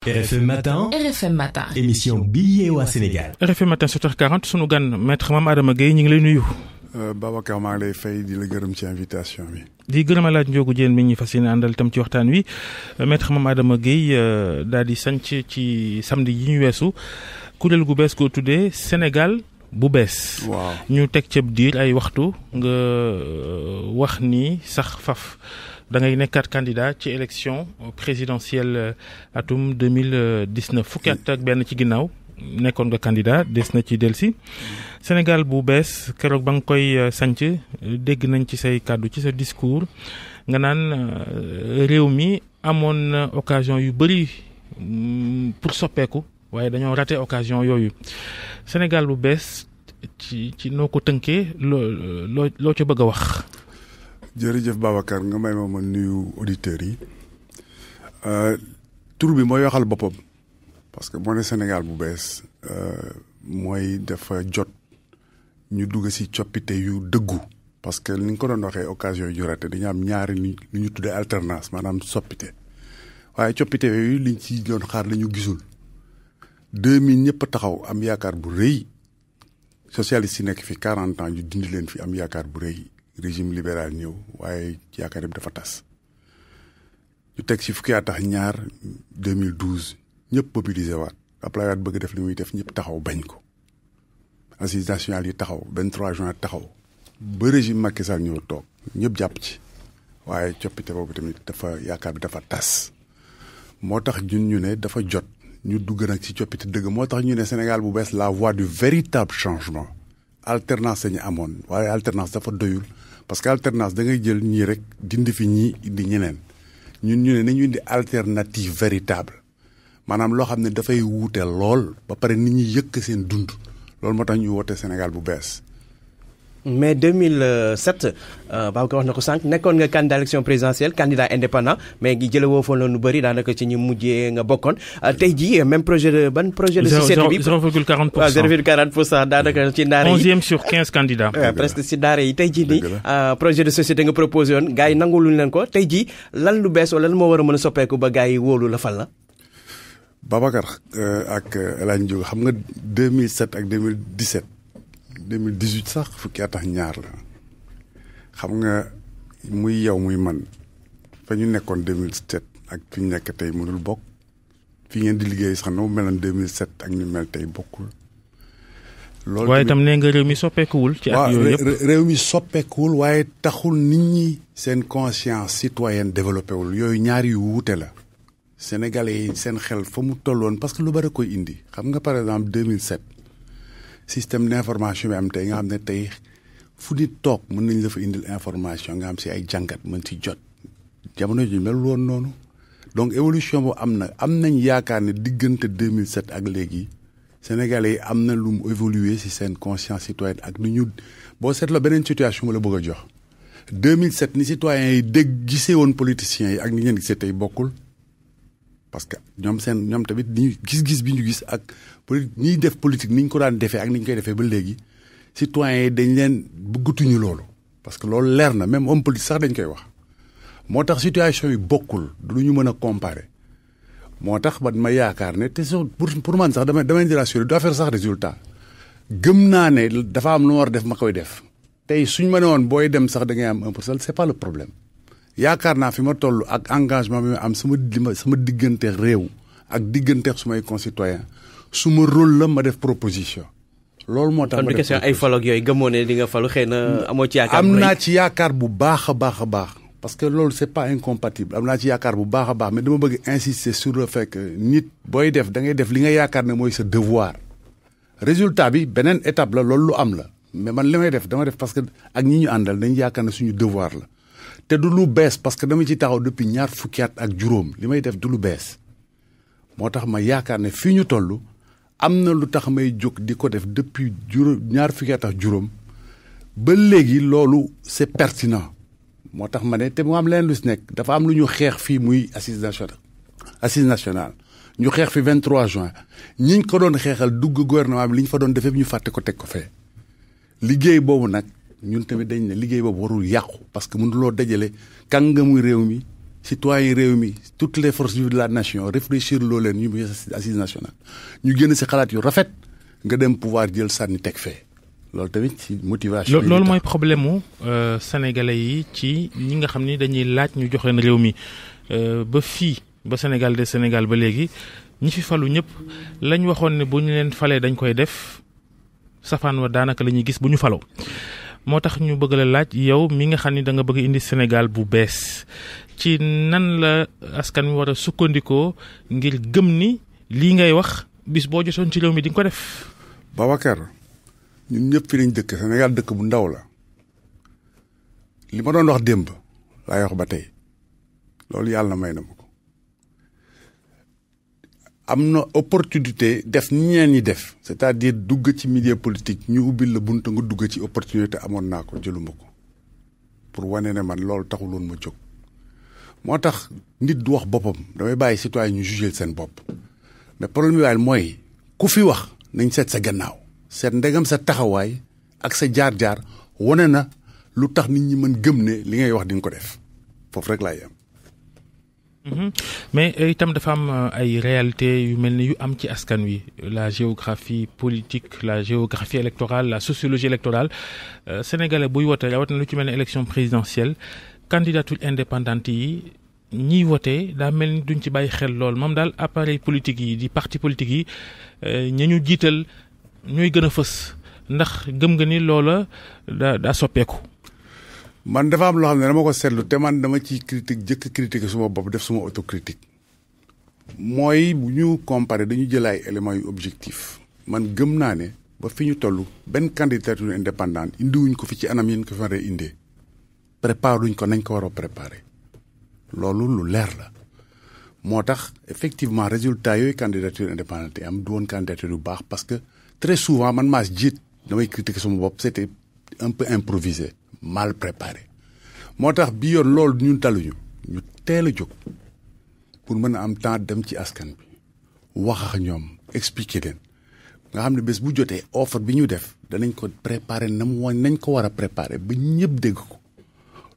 RFM Matin. RFM Matin. Émission bi yeewoo Sénégal. RFM Matin 7h40 sunu gan maître Mame Adama Gueye ñu ngi lay nuyu. Babacar maa ngi lay fay di la gërëm ci invitation bi. di gërëm a laaj Ndiogou Diène mi ñuy fas yéene àndal tam ci waxtaan wi maître Mame Adama Gueye daal di sanc ci samedi yi ñu weesu kuréel gu bees goo tuddee Sénégal bu bees. waaw ñu teg ceeb diir ay waxtu nga wax ni sax faf da ngay nekkaat candidat ci élection présidentielle atum 2019 fukki at ak benn ci ginnaaw nekkoon nga candidat des na ci delsi Sénégal bu bees keroog ba nga koy sanc dégg nañ ci say kàddu ci sa discours nga naan réew mi amoon na occasion yu bëri pour soppeeku waaye dañoo raté occasion yooyu Sénégal bu bees ci noo ko tënkee loo ca bëgg a wax. jërëjëf Babacar nga may ma nuyu auditeurs yi tur bi mooy waxal boppam parce que moo ne Sénégal bu bees mooy dafa jot ñu dugg ci coppite yu dëggu parce que ni nga ko doon waxee occasion yu raté dañu am ñaari lu ñu tuddee alternance maanaam soppite waaye coppite yooyu liñ ci doon xaar la ñu gisul 2000 ñëpp taxaw am yaakaar bu rëy socialiste yi nekk fi 40 ans ñu dindi leen fi am yaakaar bu rëy régime libéral ñëw waaye yaakaar bi dafa tas ñu teg ci fukki at ak ñaar 2012 ñëpp mobilisé waat Abdoulaye Wade bëgg def li muy def ñëpp taxaw bañ ko assises nationales yi taxaw 23 juin taxaw ba régime Macky Sall ñëw toog ñëpp jàpp ci waaye coppite boobu tamit dafa yaakaar bi dafa tas moo tax ñu ne dafa jot ñu dugg nag ci coppite dëgg moo tax ñu ne Sénégal bu bees la voie du véritable changement alternance la ñu amoon waaye alternance dafa doyul parce que alternance da ngay jël ñii rek dindi fi ñii indi ñeneen ñun ñu ne nañu indi alternative véritable maanaam loo xam ne dafay wuute lool ba pare nit ñi yëkk seen dund loolu moo tax ñu woote Sénégal bu bees. mais 2007 Babacar wax na ko sànq nekkoon nga candidat élection présidentielle candidat indépendant mais gi jële woo fa lu bëri daanaka ci ñu mujjee nga bokkoon tey jii même projet de société bi 0,40%. waaw 0,40% daanaka ci ndaare yi 11e sur 15 candidats. presque ci ndaare yi tey jii nii projet de société nga proposé woon gars yi nanguluñ leen ko tey jii lan lu bees wala lan moo war a mën a soppeeku ba gars yi wóolu la fal la. Babacar ak El Hadj Ndiogou xam nga 2007 ak 2017 2018 sax fukki at ak ñaar la xam nga muy yow muy man fa ñu nekkoon 2007 ak fi ñu nekk tey mënul bokk fi ngeen di liggéey sax na mu meloon 2007 ak ñu mel tey bokkul. loolu waaye itam nee nga réew mi soppeekuwul. ci at yooyu yëpp réew mi soppeekuwul waaye taxul nit ñi seen conscience citoyenne développé wul yooyu ñaari yu wuute la. Sénégalais yi seen xel fa mu tolloon parce que lu bari koy indi xam nga par exemple 2007 système d'information bi am tey nga xam ne tey fu nit toog mën nañ la fa indil information nga am si ay jàngat mën si jot jamono ji mel woon noonu donc évolution boobu am nañ yaakaar ne diggante 2007 ak léegi Sénégalais yi am na lu mu évoluer si seen conscience citoyenne ak nu ñu boo seetloo beneen situation la bëgg a jox 2007 ni citoyens yi dégg gisee woon politiciens yi ak ni ngeen gisee tey bokkul. parce que ñoom tamit ni gis-gis bi ñu gis ak ñiy def politique ni ñu ko daan defee ak ni ñu koy defee ba léegi citoyens yi dañ leen bëggatuñu loolu parce que loolu leer na même homme politique sax dañ koy wax moo tax situation yi bokkul du ñu mën a comparer moo tax man ma yaakaar ne te pour man sax damay di rassurer du affaire sax résultat gëm naa ne dafa am lu ma war a def ma koy def tey suñ ma ne woon booy dem sax da ngay am 1% c'est pas le problème. yaakaar naa fi ma toll ak engagement bi ma am sama diggante réew ak diggante sumay concitoyens suma rôle la ma def proposition. loolu moo tax ma def question ay falo ak yooyu gëmoo ne di nga falu xëy na amoo ci yaakaar. am naa ci yaakaar bu baax a baax a baax parce que loolu c'est pas incompatible am naa ci yaakaar bu baax a baax mais dama bëgg insister sur le fait que nit booy def da ngay def li nga yaakaar ne mooy sa devoir. résultat bi beneen étape la loolu lu am la mais man li may def dama def parce que ak ñi ñu àndal dañ yaakaar ne suñu devoir la. te du lu bees parce que dama ci taxaw depuis ñaar fukki at ak juróom li may def du lu bees moo tax ma yaakaar ne fii ñu toll am na lu tax may jóg di ko def depuis ñaar fukki at ak juróom ba léegi loolu c'est pertinent moo tax ma ne te mu am leen lu si nekk dafa am lu ñu xeex fii muy assise nationale ñu xeex fi 23 juin ñiñ ko doon xeexal dugg gouvernement bi li ñu fa doon defee ñu fàtte ko teg ko fee liggéey boobu nag ñun tamit dañ ne liggéey boobu warul yàqu parce que mënuloo dajale kàngamu réew mi citoyens réew mi toutes les forces vives de la nation réfléchir loo leen ñu assise nationale ñu génn si xalaat yu rafet nga dem pouvoir jël sànni teg fee loolu tamit ci motivation. loolu mooy problème mu sénégalais yi ci ñi nga xam ni dañuy laaj ñu jox leen réew mi ba fii ba Sénégal de Sénégal ba léegi ñi fi falu ñëpp lañ waxoon ne bu ñu leen falee dañ koy def safaan wa daanaka la ñuy gis bu ñu faloo. moo tax ñu bëgg la laaj yow mi nga xam ni da nga bëgg indi Sénégal bu bees ci nan la askan wi war a sukkandikoo ngir gëm ni lii ngay wax bis boo jotoon ci réew mi di nga ko def. Babacar ñun ñëpp fi lañ dëkk Sénégal dëkk bu ndaw la li ma doon wax démb laay wax ba tey loolu yàlla may na ma ko am na opportunité def ni ñeneen ñi def c'est-à-dire dugg ci milieu politique ñu ubbil la bunt nga dugg ci opportunité amoon naa ko jëluma ko pour wane ne man loolu taxuloon ma jóg moo tax nit du wax boppam damay bàyyi citoyen ñu jugé seen bopp mais problème bi waaye mooy ku fi wax nañ seet sa gannaaw seet ndegam sa taxawaay ak sa jaar-jaar wane na lu tax nit ñi mën gëm ne li ngay wax di nga ko def foofu rek laay am. mais itam dafa am ay réalités yu mel ni yu am ci askan wi la géographie politique la géographie électorale la sociologie électorale sénégalais buy wote rawatina lu ci mel ne élection présidentielle candidature indépendante yi ñiy wote daa mel ni duñ ci bàyyi xel lool moom daal appareil politique yi di parti politique yi ña ñu jiital ñooy gën a fës ndax gëm nga ni loola daa soppeeku. man dafa am loo xam ne dama ko seetlu te man dama ci jëkk critiquer suma bopp def suma autocritique mooy bu ñu comparer dañu jël ay éléments yu objectif man gëm naa ne ba fi ñu toll benn candidature indépendante indiwuñ ko fi ci anam yi ñu ko fi waree indee préparé duñ ko nañ ko war a préparer loolu lu leer la moo tax effectivement résultat yooyu candidature indépendante am du woon candidature yu baax parce que très souvent man maa jiit damay critiquer suma bopp c'était un peu improvisé mal préparé moo tax bi yoon loolu ñun taluñu ñu teel a jóg pour mën a am temps dem ci askan bi wax ak ñoom expliquer leen nga xam ne bés bu jotee offre bi ñu def danañ ko préparer nañ ko war a préparer ba ñëpp dégg ko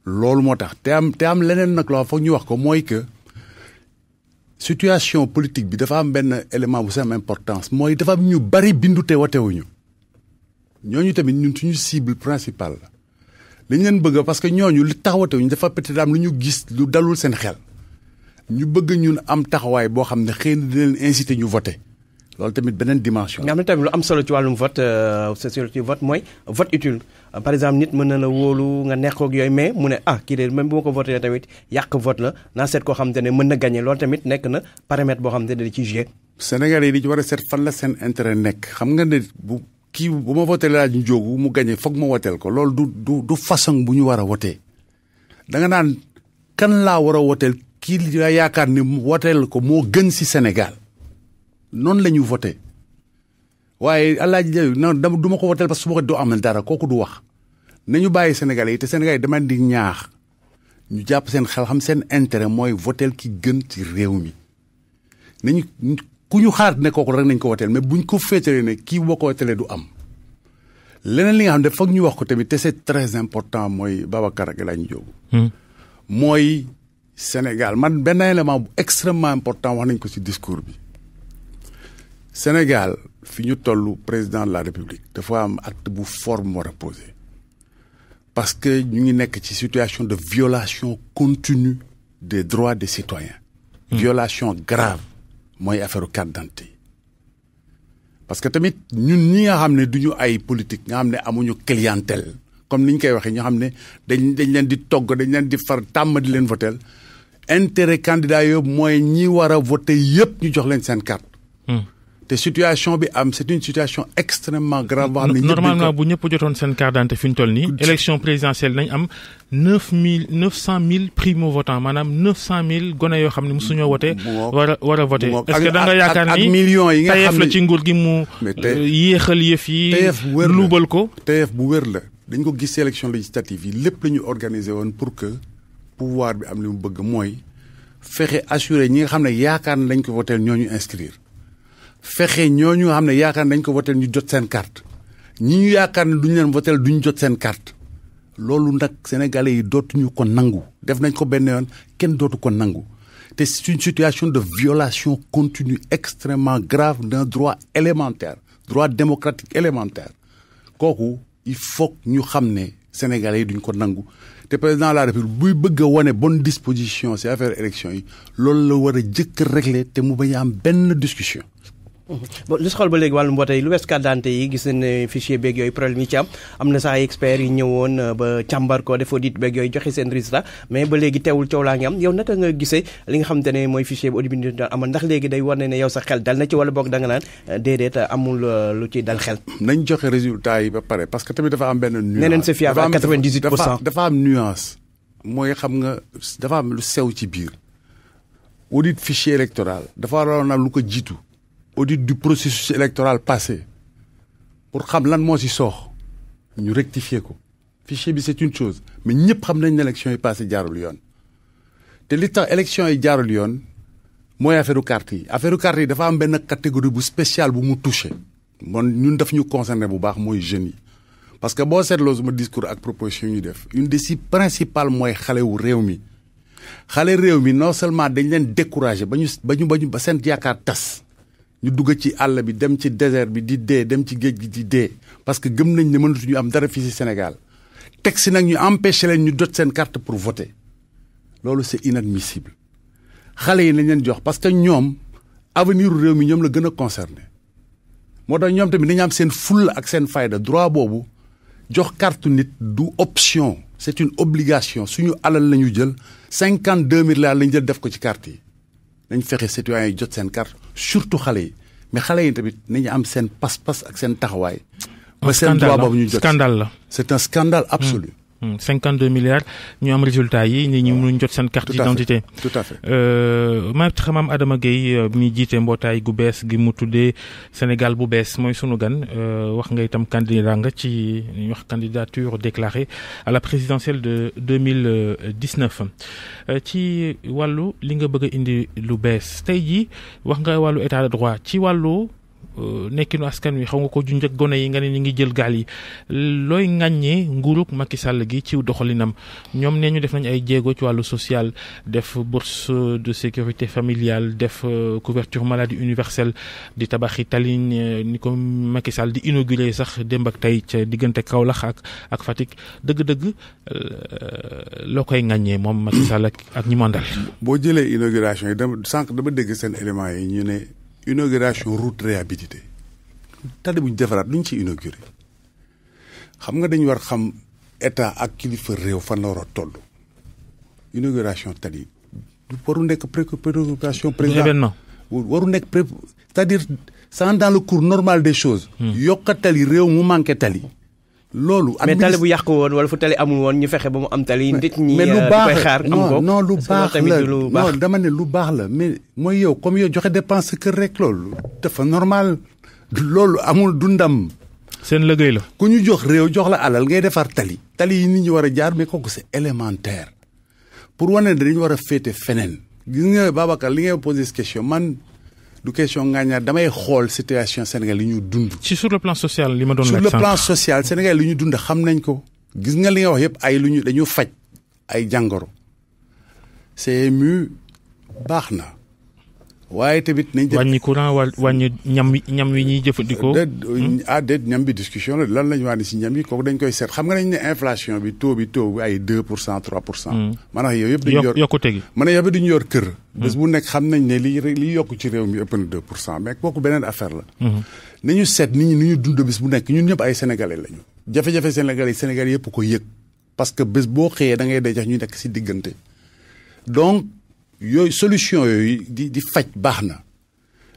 loolu moo tax te am leneen nag loo foog ñu wax ko mooy que situation politique bi dafa am benn élément bu sam importance mooy dafa am ñu bari bindu te watewuñu ñooñu tamit ñun suñu cible principale la dañ leen bëgg parce que ñooñu li taxawatewuñu dafa peut-être am lu ñu gis lu dalul seen xel ñu bëgg ñun am taxawaay boo xam ne xëy na di leen inciter ñu voter loolu tamit beneen dimension. nga xam ne tamit lu am solo ci wàllum vote ci vote mooy vote utile par exemple nit mën na la wóolu nga nekkoo ak yooyu mais mu ne kii de même bu ma ko voté tamit yàq vote la naa seet koo xam te ne mën na gagné loolu tamit nekk na paramètre boo xam te ne da ciy joué. Sénégalais yi di ci war a seet fan la seen intérêt nekk xam nga ne bu ma voté laaj ñu jógu mu gagné foog ma woteel ko loolu du façon bu ñu war a wotee da nga naan kan laa war a woteel kii la yaakaar ni woteel ko moo gën ci Sénégal noonu la ñu voté waaye alaaji Jaw non du ma ko woteel parce que su ma ko doo amal dara kooku du wax nañu bàyyi Sénégalais yi te Sénégalais yi dama di ñaax ñu jàpp seen xel xam seen intérêt mooy woteel ki gën ci réew mi nañu ku ñu xaar ne kooku rek nañ ko woteel mais buñ ko féetalee ne kii boo ko woteelee du am leneen li nga xam ne foog ñu wax ko tamit te c'est très important mooy Babacar ak El Hadj Ndiogou mooy Sénégal man benn élément bu extrêmement important wax nañ ko ci discours bi Sénégal fi ñu toll président de la République dafa am acte bu fort mu war a poser parce que ñu ngi nekk ci situation de violation continue des droits des citoyens violation grave mooy affaire carte d'identité parce que tamit ñun ñi nga xam ne du ñu ay politique nga xam ne amuñu clientèle comme ni ñu koy waxee ñoo xam ne dañ leen di togg dañ leen di far tàmm di leen voter intérêt candidat yooyu mooy ñi war a voter yëpp ñu jox leen seen carte te situation bi am c'est une situation extrêmement grave. boo xam ne normalement bu ñëpp jotoon seen carte d'identité fi ñu toll nii. élection présidentielle nañ am 900 000 primo votants maanaam 900 000 gone yoo xam ne mosuñoo wote. war a voté est-ce que da nga yaakaar ni millions yi nga xam tayef la ci nguur gi mu yéexal yëf yi. luubal ko tayef bu wér la dañ ko gis élection législative yi lépp la ñu organiser woon pour que pouvoir bi am li mu bëgg mooy fexe assurer ñi nga xam ne yaakaar na dañ ko voté ñooñu inscrire. fexe ñooñu nga xam ne yaakaar nañ ko voté ñu jot seen carte ñi ñu yaakaar ne duñu leen voté duñu jot seen carte loolu nag sénégalais yi dootuñu ko nangu def nañ ko benn yoon kenn dootu ko nangu te c'est une situation de violation continue extrêmement grave d'un droit élémentaire droit démocratique élémentaire kooku il faut ñu xam ne sénégalais yi duñ ko nangu te président de la république buy bëgg a wane bonne disposition ci affaire élection yi loolu la war a jëkk régler te mu bañ a am benn discussion. bon lu si xool ba léegi wàllum mboote yi lu wees carte d'identité yi gis nañ ne fichier beeg yooyu problème yi ci am na sax ay experts yi ñëwoon ba càmbar ko def audit beeg yooyu joxe seen résultat mais ba léegi teewul coow laa ngi am yow naka nga gisee li nga xamante ne mooy fichier bi audit bi ñu doon amal ndax léegi day war ne yow sa xel dal na ci wala boog da nga naan déedéet amul lu ci dal xel. nañ joxe résultat yi ba pare parce que tamit dafa am benn nuance. neneen c'est fiable à 98%. dafa am nuance mooy xam nga dafa am lu sew ci biir audit fichier électoral dafa waroon am lu ko jiitu. audit du processus électoral passé pour xam lan moo ci soox ñu rectifier ko fichier bi c'est une chose mais ñëpp xam nañ ne élection yi passé jaarul yoon te li tax élection yi jaarul yoon mooy affaire carte yi dafa am benn catégorie bu spéciale bu mu touché bon ñun daf ñu concerné bu baax mooy jeunes yi parce que boo seetloo suma discours ak proposition ñu def une des si principales mooy xale wu réew mi non seulement dañ leen découragé ba seen yaakaar tas ñu dugg ci àll bi dem ci désert bi di dee dem ci géej gi di dee parce que gëm nañ ne mënatuñu am dara fii ci Sénégal teg si nag ñu empêché leen ñu jot seen carte pour voter loolu c'est inadmissible xale yi nañ leen jox parce que ñoom avenir réew mi ñoom la gën a concerné moo tax ñoom tamit dañu am seen fulla ak seen fayda droit boobu jox carte nit du option c'est une obligation suñu alal la ñu jël 52 000 lañ jël def ko ci carte yi nañ fexe citoyens yi jot seen carte surtout xale yi mais xale yi tamit nañu am seen pas-pas ak seen taxawaay. ba seen droit boobu ñu jot scandale la. c'est un scandale absolu. 52 milliards ñu am résultat yi nit ñi mënuñ jot seen carte d'identité. tout à fait Maître Mame Adama Gueye mi jiite mbootaay gu bees gi mu tuddee Sénégal bu bees mooy sunu gan wax nga itam candidat nga ci ñu wax candidature déclarée à la présidentielle de 2019 ci wàllu li nga bëgg a indi lu bees tey jii wax nga wàllu état de droit ci wàllu nekkinu askan wi xaw nga ko junj ak gone yi nga ne ñu ngi jël gaal yi looy ŋàññee nguurug Macky Sall gi ci doxalinam ñoom nee ñu def nañ ay jéego ci wàllu social def bourse de sécurité familiale def couverture maladie universelle di tabaxi tali ni ko Macky Sall di inauguré sax démb ak tey ca diggante Kaolack ak Fatick dëgg-dëgg loo koy ŋàññee moom Macky Sall ak ñi mandal. boo jëlee inauguration yi sànq dama dégg seen éléments yi ñu ne. inauguration route réhabilitée tali bu ñu defaraat lu ñu ci inauguré xam nga dañu war xam état ak kilifa réew fan la war a toll inauguration tali waru nekk préoccupation président waru nekk c'est-à-dire ça dans le cours normal des choses yokka tali réew mu manqué tali loolu mais tali bu yàqu woon wala fu tali amul woon ñu fexe ba mu am tali nit ñi mais lu baax koy xaar am ko non lu baax la non dama ne lu baax la mais mooy yow comme yow joxe dépense kër rek loolu dafa normal loolu amul du ndam seen liggéey la ku ñu jox réew jox la alal ngay defar tali yi nit ñi war a jaar mais kooku c'est élémentaire pour wane ne dañu war a féete feneen gis nga Babacar li ngay posé question man du question ngaañaar damay xool situation Sénégal yi ñu dund. ci sur le plan social li ma doon sur le plan social Sénégal li ñu dund xam nañ ko. gis nga li nga wax yëpp ay lu ñu dañu faj ay jàngoro. CMU baax na waaye tamit nañ. wàññi courant wàññi ñam wi ñuy jëfandikoo. déet ñam bi discussion la lan la ñu wàññi si ñam yi kooku dañ koy seet xam nga nañ ne inflation bi taux bi ay 2% 3%. maanaam yow yëpp dañu yor yokkute gi. man yow yëpp dañu yor kër. bés bu nekk xam nañ ne li yokk ci réew mi ëpp na 2% mais kooku beneen affaire la. nañu seet nit ñi ni ñu dund bés bu nekk ñun ñëpp ay sénégalais lañu. jafe-jafe sénégalais yëpp ko yëg parce que bés boo xëyee da ngay day jax ñu nekk si diggante donc. yooyu solution yooyu di faj baax na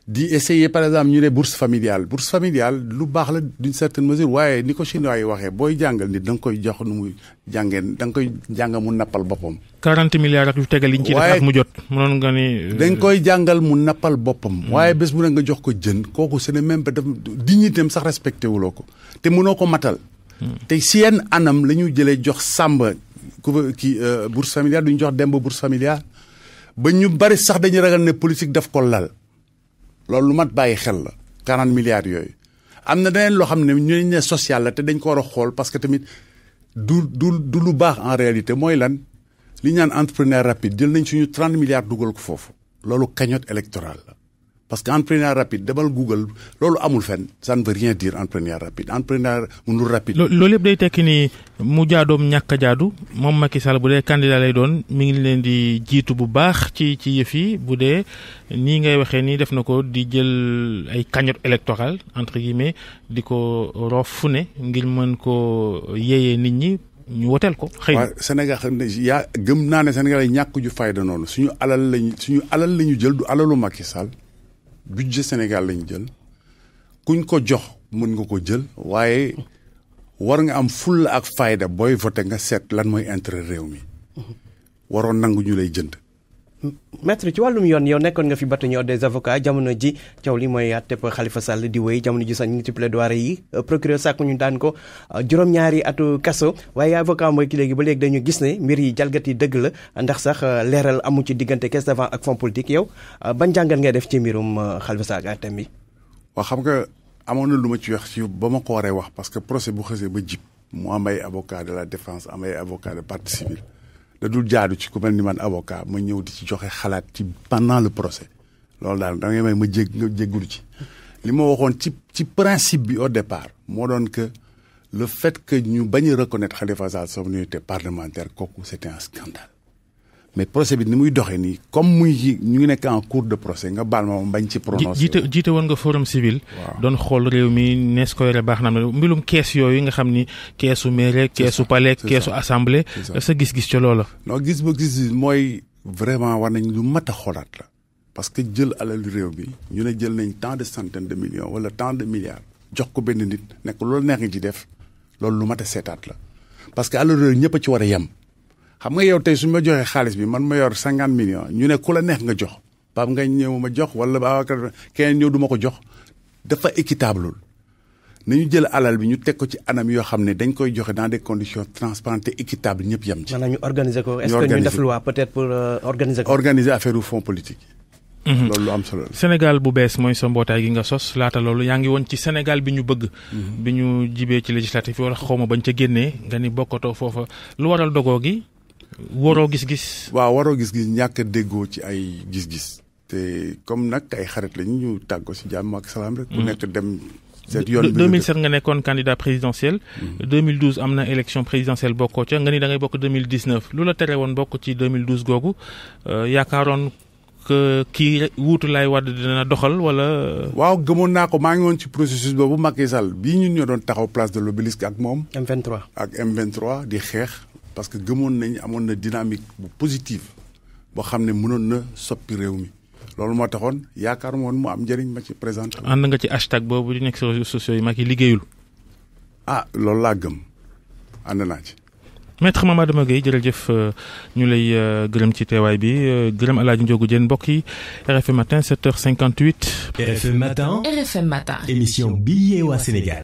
di essayer par exemple ñu ne bourse familiale lu baax la d'une certaine mesure waaye ni ko chinois yi waxee booy jàngal nit da nga koy jox nu muy jàngee da nga koy jàng mu nappal boppam. 40 milliards ak yu tegal yi ñu ci def ak mu jot. mënoon nga ni. da nga koy jàngal mu nappal boppam. waaye bés bu ne nga jox ko jën kooku ce n'est même pas dignitéem sax respecté wuloo ko te mënoo ko matal. te si yenn anam la ñu jëlee jox Samba bourse familiale duñu jox Demba bourse familiale. ba ñu bari sax dañuy ragal ne politique daf ko lal loolu lu mat bàyyi xel la 40 milliards yooyu am na daneen loo xam ne ñu ne social la te dañ ko war a xool parce que tamit du lu baax en réalité mooy lan li ñu naan entrepreneur rapide jël nañ suñu 30 milliards dugal ko foofu loolu cagnotte électorale la parce que entrepreneur rapide demal Google loolu amul fenn ça ne veut rien dire entrepreneur rapide entrepreneur mënul rapide. loolu yëpp day tekki ni mu jaadoom ñàkk a jaadu moom Macky Sall bu dee candidat lay doon mi ngi leen di jiitu bu baax ci yëf yi bu dee nii ngay waxee nii def na ko di jël ay cagnotte électorale entre guillemets di ko roof fu ne ngir mën ko yéeyee nit ñi ñu woteel ko. xëy na Sénégal yaa gëm naa ne Sénégal yi ñàkk ju fayda noonu suñu alal lañu jël du alalu Macky Sall budget Sénégal lañu jël kuñ ko jox mën nga ko jël waaye war nga am fulla ak fayda booy voté nga seet lan mooy intérêt réew mi waroon nangu ñu lay jënd. maître ci wàllum yoon yow nekkoon nga fi bâtonnier des avocats jamono ji coow li mooy àtteb Khalifa Sall di wéy jamono ji sax ñu ngi ci plaidoirie yi procureur sàkku ñu daan ko juróom-ñaari atu kaso waaye avocat mooy ki léegi ba léegi dañu gis ne mbir yi jalgati dëgg la ndax sax leeral amu ci diggante caisse d'avance ak fonds politique yow ban jàngal ngay def ci mbirum Khalifa Sall ak àtteem bi. waaw xam nga amoon na lu ma ci wax ci ba ma ko waree wax parce que procès bu xësee ba jib mu am ay avocat de la défense am ay avocat de partie civile da dul jaadu ci ku mel ni man avocat ma ñëw di ci joxe xalaat ci pendant le procès loolu daal da ngay may ma jéggulu ci li ma waxoon ci principe bi au départ moo doon que le fait que ñu bañ a reconnaître Khalifa Sall son immunité parlementaire kooku c'était un scandale mais procès bi ni muy doxee nii comme ñu ngi nekk en cours de procès nga baal ma bañ ci prononcé jiite woon nga forum civil doon xool réew mi nees ko yore baax na mbilum kees yooyu nga xam ni keesu maire keesu palais keesu assemblée sa gis-gis ci loola non gis mooy vraiment war nañ lu mat a xoolaat la parce que jël alal réew bi ñu ne jël nañ tant de centaines de millions wala tant de milliards jox ko benn nit nekk loolu neex nga ci def loolu lu mat a seetaat la parce que alal réew ñëpp a ci war a yem xam nga yow tey suñu ma joxee xaalis bi man ma yor 50 millions ñu ne ku la neex nga jox Pape nga ñëw ma jox wala Babacar kenn ñëw du ma ko jox dafa équitable nañu jël alal bi ñu teg ko ci anam yoo xam ne dañ koy joxe dans des conditions transparentes et équitables ñëpp yem ci. maanaam ñu organiser ko est-ce que ñu def loi peut-être pour organiser ko. organiser affaire u fonds politique. loolu lu am solo la. Sénégal bu bees mooy sa mbootaay gi nga sos laata loolu yaa ngi woon ci Sénégal bi ñu bëgg. bi ñu jibee ci législatif yi wala xaw ma bañ ca génnee nga ni bokkatoo foofa lu waral dogoo gi. waroo gis-gis. waaw waroo gis-gis ñàkk a déggoo ci ay gis-gis. te comme nag ay xarit lañu ñu tàggoo si jàmm ak salaam rek. ku nekk dem. 2007 nga nekkoon candidat présidentiel. 2012 am na élection présidentielle bokkoo ca nga ni da ngay bokk 2019 lu la tere woon bokk ci 2012 googu yaakaaroon que kii wuutu Laay Wàdd dina doxal wala. waaw gëmoon naa ko maa ngi woon ci processus boobu Macky Sall bii ñun ñoo doon taxaw place de l'Obélisque ak moom. M23 ak M23 di xeex. parce que gëmoon nañ amoon na dynamique bu positive boo xam ne mënoon na soppi réew mi loolu moo taxoon yaakaar woon mu am njëriñ ma ci présenté. ànd nga ci hashtag boobu di nekk sur réseaux sociaux yi Macky liggéeyul. loolu laa gëm ànd naa ci. Maître Mamadou Gueye jërëjëf ñu lay gërëm ci teewaay bi gërëm El Hadj Ndiogou Diène mbokk yi RFM matin 7h58. RFM matin. RFM matin. émission bi yee waa Sénégal.